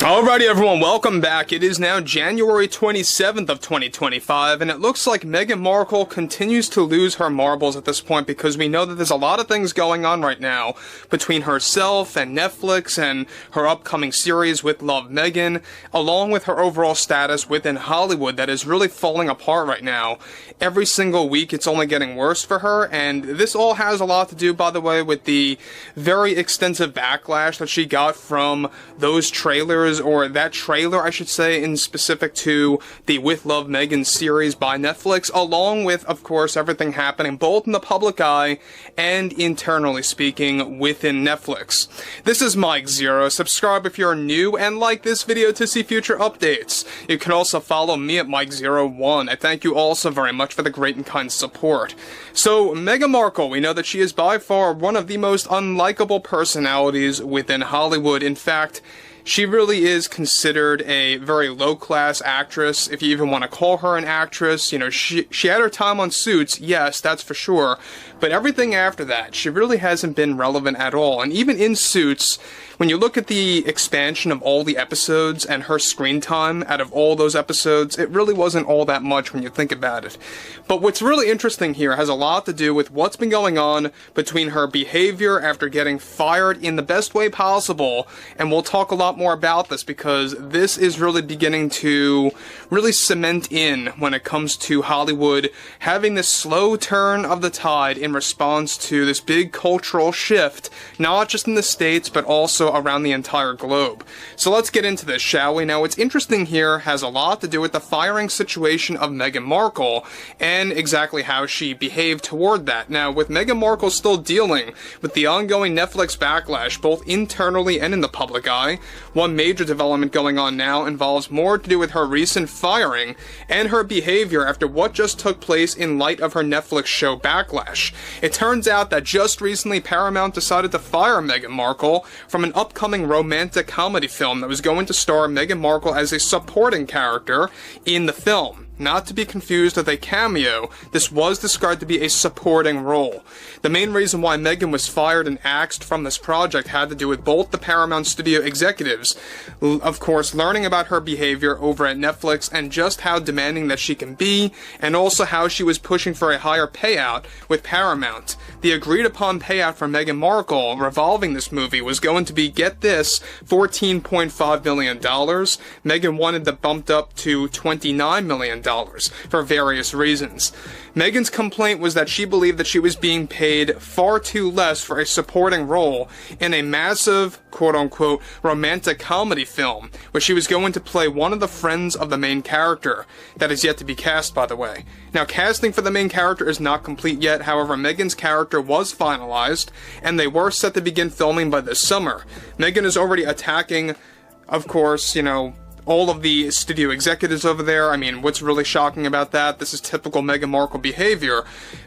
Alrighty everyone, welcome back. It is now January 27th of 2025, and it looks like Meghan Markle continues to lose her marbles at this point because we know that there's a lot of things going on right now between herself and Netflix and her upcoming series with Love Meghan, along with her overall status within Hollywood that is really falling apart right now. Every single week it's only getting worse for her, and this all has a lot to do, by the way, with the very extensive backlash that she got from those trailers, or that trailer, I should say, in specific to the With Love Meghan series by Netflix, along with, of course, everything happening both in the public eye and internally speaking within Netflix. This is Mike Zero. Subscribe if you're new and like this video to see future updates. You can also follow me at Mike01. I thank you all so very much for the great and kind support. So, Meghan Markle, we know that she is by far one of the most unlikable personalities within Hollywood. In fact, she really is considered a very low-class actress, if you even want to call her an actress. You know, she had her time on Suits, yes, that's for sure, but everything after that, she really hasn't been relevant at all. And even in Suits, when you look at the expansion of all the episodes and her screen time out of all those episodes, it really wasn't all that much when you think about it. But what's really interesting here has a lot to do with what's been going on between her behavior after getting fired in the best way possible, and we'll talk a lot more about this because this is really beginning to really cement in when it comes to Hollywood having this slow turn of the tide in response to this big cultural shift, not just in the States, but also around the entire globe. So let's get into this, shall we? Now, what's interesting here has a lot to do with the firing situation of Meghan Markle and exactly how she behaved toward that. Now, with Meghan Markle still dealing with the ongoing Netflix backlash, both internally and in the public eye, one major development going on now involves more to do with her recent firing and her behavior after what just took place in light of her Netflix show Backlash. It turns out that just recently Paramount decided to fire Meghan Markle from an upcoming romantic comedy film that was going to star Meghan Markle as a supporting character in the film. Not to be confused with a cameo, this was described to be a supporting role. The main reason why Meghan was fired and axed from this project had to do with both the Paramount studio executives, of course, learning about her behavior over at Netflix and just how demanding that she can be, and also how she was pushing for a higher payout with Paramount. The agreed upon payout for Meghan Markle revolving this movie was going to be, get this, $14.5 million. Meghan wanted that bumped up to $29 million. For various reasons. Meghan's complaint was that she believed that she was being paid far too less for a supporting role in a massive, quote-unquote, romantic comedy film, where she was going to play one of the friends of the main character. That is yet to be cast, by the way. Now, casting for the main character is not complete yet, however, Meghan's character was finalized, and they were set to begin filming by this summer. Meghan is already attacking, of course, you know, all of the studio executives over there. I mean, what's really shocking about that? This is typical Meghan Markle behavior,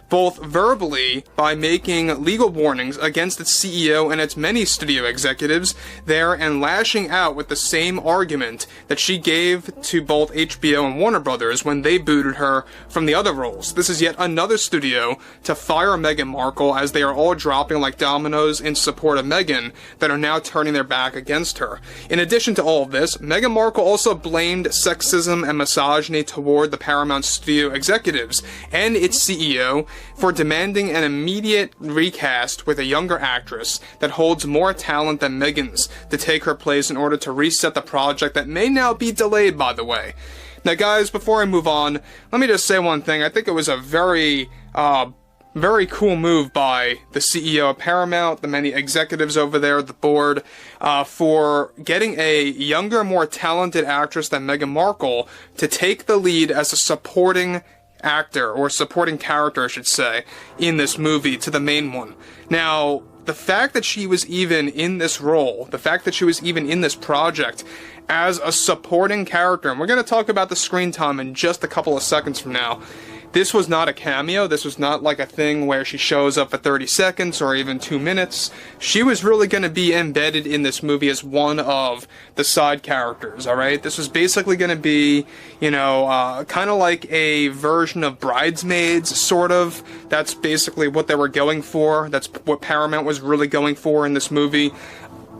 both verbally by making legal warnings against its CEO and its many studio executives there and lashing out with the same argument that she gave to both HBO and Warner Brothers when they booted her from the other roles. This is yet another studio to fire Meghan Markle as they are all dropping like dominoes in support of Meghan that are now turning their back against her. In addition to all of this, Meghan Markle also blamed sexism and misogyny toward the Paramount studio executives and its CEO for demanding an immediate recast with a younger actress that holds more talent than Meghan's to take her place in order to reset the project that may now be delayed, by the way. Now guys, before I move on, let me just say one thing. I think it was a very cool move by the CEO of Paramount, the many executives over there, the board, for getting a younger, more talented actress than Meghan Markle to take the lead as a supporting actor, or supporting character, I should say, in this movie to the main one. Now, the fact that she was even in this role, the fact that she was even in this project as a supporting character, and we're going to talk about the screen time in just a couple of seconds from now. This was not a cameo. This was not like a thing where she shows up for 30 seconds or even 2 minutes. She was really going to be embedded in this movie as one of the side characters, alright? This was basically going to be, you know, kind of like a version of Bridesmaids, sort of. That's basically what they were going for. That's what Paramount was really going for in this movie.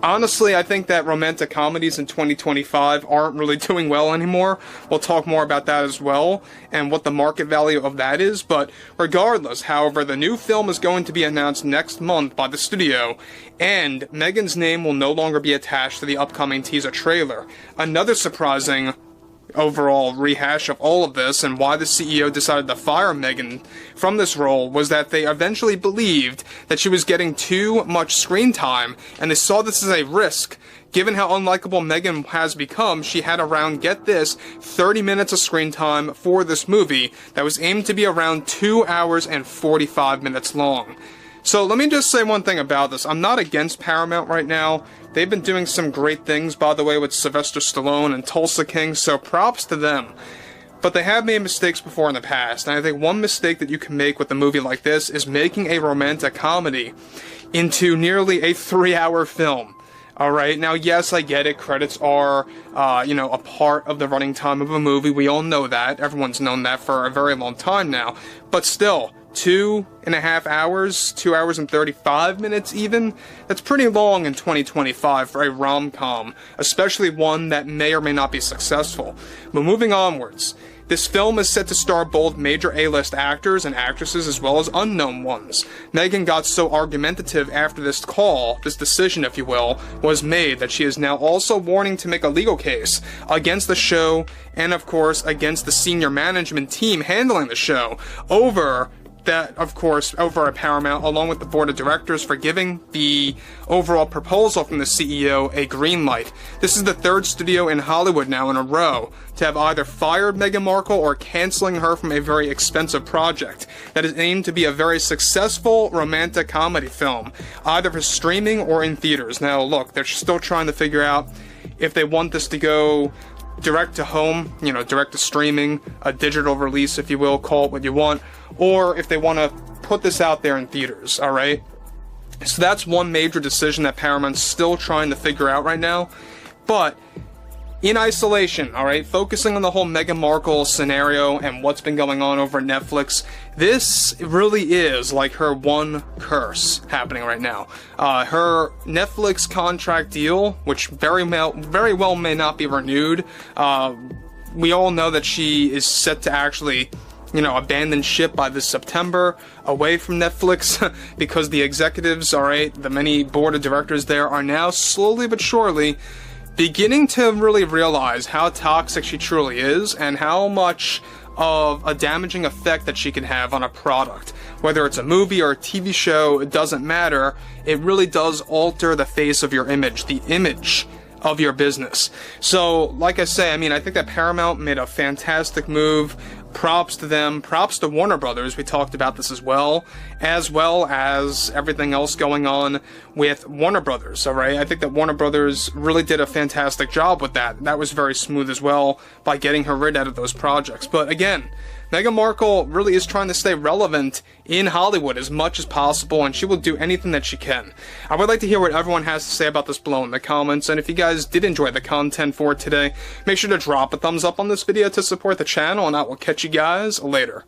Honestly, I think that romantic comedies in 2025 aren't really doing well anymore. We'll talk more about that as well, and what the market value of that is, but regardless, however, the new film is going to be announced next month by the studio, and Meghan's name will no longer be attached to the upcoming teaser trailer. Another surprising overall rehash of all of this and why the CEO decided to fire Meghan from this role was that they eventually believed that she was getting too much screen time, and they saw this as a risk. Given how unlikable Meghan has become, she had around, get this, 30 minutes of screen time for this movie that was aimed to be around 2 hours and 45 minutes long. So let me just say one thing about this. I'm not against Paramount right now. They've been doing some great things, by the way, with Sylvester Stallone and Tulsa King, so props to them. But they have made mistakes before in the past, and I think one mistake that you can make with a movie like this is making a romantic comedy into nearly a 3-hour film. Alright, now yes, I get it, credits are, a part of the running time of a movie, we all know that, everyone's known that for a very long time now, but still, 2.5 hours, 2 hours and 35 minutes even, that's pretty long in 2025 for a rom-com, especially one that may or may not be successful. But moving onwards, this film is set to star both major A-list actors and actresses as well as unknown ones. Meghan got so argumentative after this decision if you will, was made that she is now also warning to make a legal case against the show and of course against the senior management team handling the show over at Paramount, along with the board of directors, for giving the overall proposal from the CEO a green light. This is the third studio in Hollywood now in a row to have either fired Meghan Markle or canceling her from a very expensive project that is aimed to be a very successful romantic comedy film, either for streaming or in theaters. Now look, they're still trying to figure out if they want this to go direct to home, direct to streaming, a digital release if you will, call it what you want, or if they want to put this out there in theaters, alright? So that's one major decision that Paramount's still trying to figure out right now, but in isolation, alright, focusing on the whole Meghan Markle scenario and what's been going on over at Netflix, this really is like her one curse happening right now. Her Netflix contract deal, which very well may not be renewed, we all know that she is set to actually abandon ship by this September away from Netflix because the executives, alright, the many board of directors there are now slowly but surely beginning to really realize how toxic she truly is and how much of a damaging effect that she can have on a product. Whether it's a movie or a TV show, it doesn't matter. It really does alter the face of your image, the image of your business. So, like I say, I think that Paramount made a fantastic move. Props to them. Props to Warner Brothers. We talked about this as well as everything else going on with Warner Brothers, alright? I think that Warner Brothers really did a fantastic job with that. That was very smooth as well by getting her rid out of those projects. But again, Meghan Markle really is trying to stay relevant in Hollywood as much as possible, and she will do anything that she can. I would like to hear what everyone has to say about this below in the comments, and if you guys did enjoy the content for today, make sure to drop a thumbs up on this video to support the channel, and I will catch you guys later.